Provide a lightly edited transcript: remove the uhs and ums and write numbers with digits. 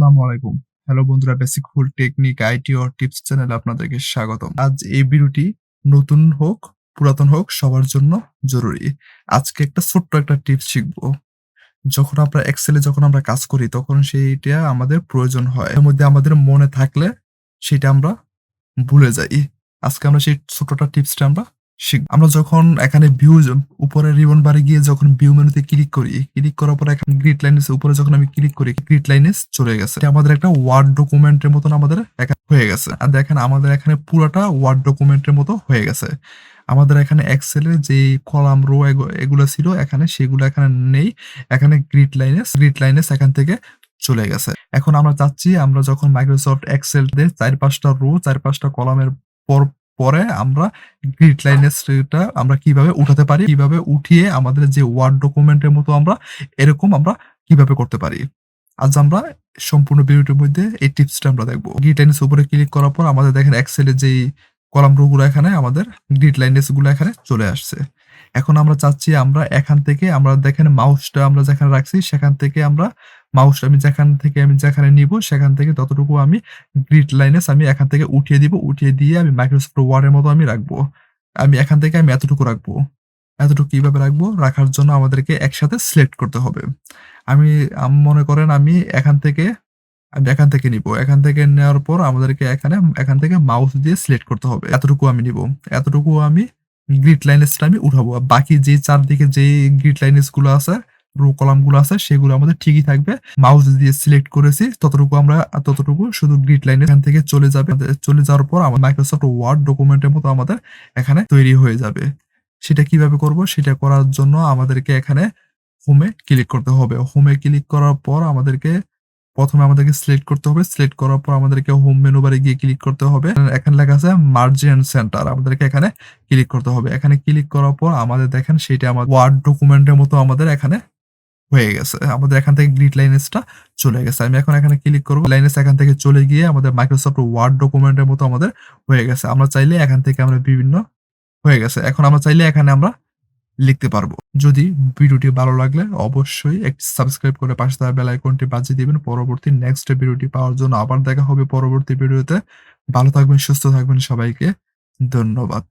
আসসালামু আলাইকুম। হ্যালো বন্ধুরা, বেসিক ফুল টেকনিক আইটি ও টিপস চ্যানেলে আপনাদেরকে স্বাগতম। আজ এই ভিডিওটি নতুন হোক, পুরাতন হোক সবার জন্য জরুরি। আজকে ছোট্ট একটা টিপস শিখবো। যখন আমরা এক্সেলে আমরা কাজ করি তখন সেইটা আমাদের প্রয়োজন হয়। এর মধ্যে আমাদের মনে থাকলে সেটা আমরা ভুলে যাই। আজকে আমরা সেই ছোট্টটা টিপসটা আমরা শিখব। আমরা যখন এখানে উপরে রিবন বারে গিয়ে যখন ভিউ মেনুতে ক্লিক করি, ক্লিক করার পরে এখানে গ্রিড লাইনস উপরে যখন আমি ক্লিক করি, গ্রিড লাইনস চলে গেছে। এটা আমাদের একটা ওয়ার্ড ডকুমেন্টের মতন আমাদের হয়ে গেছে। আর দেখেন আমাদের এখানে পুরাটা ওয়ার্ড ডকুমেন্টের মতো হয়ে গেছে। আমাদের এখানে এক্সেলের যেই কলাম রো এগুলো ছিল এখানে সেগুলো এখানে নেই। এখানে গ্রিড লাইনস এখান থেকে চলে গেছে। এখন আমরা চাচ্ছি আমরা যখন মাইক্রোসফট এক্সেল দিয়ে ৪-৫ টা রো ৪-৫ টা কলামের পরে আমরা গ্রিড লাইনসটা আমরা কিভাবে উঠাতে পারি, কিভাবে উঠিয়ে আমাদের যে ওয়ার্ড ডকুমেন্টের মতো আমরা এরকম আমরা কিভাবে করতে পারি। আজ আমরা সম্পূর্ণ ভিডিওটির মধ্যে এই টিপসটা আমরা দেখব। গ্রিড লাইনস উপরে ক্লিক করার পর আমাদের দেখেন এক্সেলের যেই কলাম রো গুলো এখানে আমাদের গ্রিড লাইনস গুলো এখানে চলে আসছে। এখন আমরা চাচ্ছি আমরা এখান থেকে আমরা দেখেন মাউসটা আমরা যেখানে রাখছি সেখান থেকে আমরা মাউসটা আমি যেখানে নিব সেখান থেকে ততটুকু আমি গ্রিড লাইনস আমি এখান থেকে উঠিয়ে দিব। উঠিয়ে দিয়ে আমি মাইক্রোসফট ওয়ার্ড এর মতো আমি রাখবো। আমি এখান থেকে আমি এতটুকু রাখবো। এতটুকু কিভাবে রাখবো? রাখার জন্য আমাদেরকে একসাথে সিলেক্ট করতে হবে। আমি মনে করেন আমি এখান থেকে নিবো। এখান থেকে নেওয়ার পর আমাদেরকে এখান থেকে মাউস দিয়ে সিলেক্ট করতে হবে। এতটুকু আমি নিবো। এতটুকু আমি গ্রিড লাইনসটা আমি উঠাবো। আর বাকি যে চারদিকে যেই গ্রিড লাইনস গুলো আছে, রো কলাম গুলো আছে সেগুলো আমাদের ঠিকই থাকবে। মাউস দিয়ে সিলেক্ট করেছি ততটুকু শুধু গ্রিড লাইন এখান থেকে চলে যাবে। চলে যাওয়ার পর আমার মাইক্রোসফট ওয়ার্ড ডকুমেন্টের মতো আমাদের এখানে তৈরি হয়ে যাবে। সেটা কিভাবে করব? সেটা করার জন্য আমাদেরকে এখানে হোমে ক্লিক করতে হবে। হোমে ক্লিক করার পর প্রথমে আমাদেরকে সিলেক্ট করতে হবে। সিলেক্ট করার পর আমাদেরকে হোম মেনু বারে গিয়ে ক্লিক করতে হবে। এখানে লেখা আছে মার্জ এন্ড সেন্টার। আমাদেরকে এখানে ক্লিক করতে হবে। এখানে ক্লিক করার পর আমাদের দেখেন সেটা আমার ওয়ার্ড ডকুমেন্টের মতো আমাদের এখানে হয়ে গেছে। আমাদের এখান থেকে গ্রিড লাইনসটা চলে গেছে। আমি এখন এখানে ক্লিক করব। লাইনস এখান থেকে চলে গিয়ে আমাদের মাইক্রোসফট ওয়ার্ড ডকুমেন্টের মতো আমাদের হয়ে গেছে। আমরা চাইলে এখান থেকে আমরা বিভিন্ন হয়ে গেছে। এখন আমরা চাইলে এখানে আমরা লিখতে পারবো। যদি ভিডিওটি ভালো লাগলে অবশ্যই একটি সাবস্ক্রাইব করে পাশে থাকা বেল আইকনটি বাজিয়ে দিবেন। পরবর্তী নেক্সট ভিডিওটি পাওয়ার জন্য আবার দেখা হবে পরবর্তী ভিডিওতে। ভালো থাকবেন, সুস্থ থাকবেন। সবাইকে ধন্যবাদ।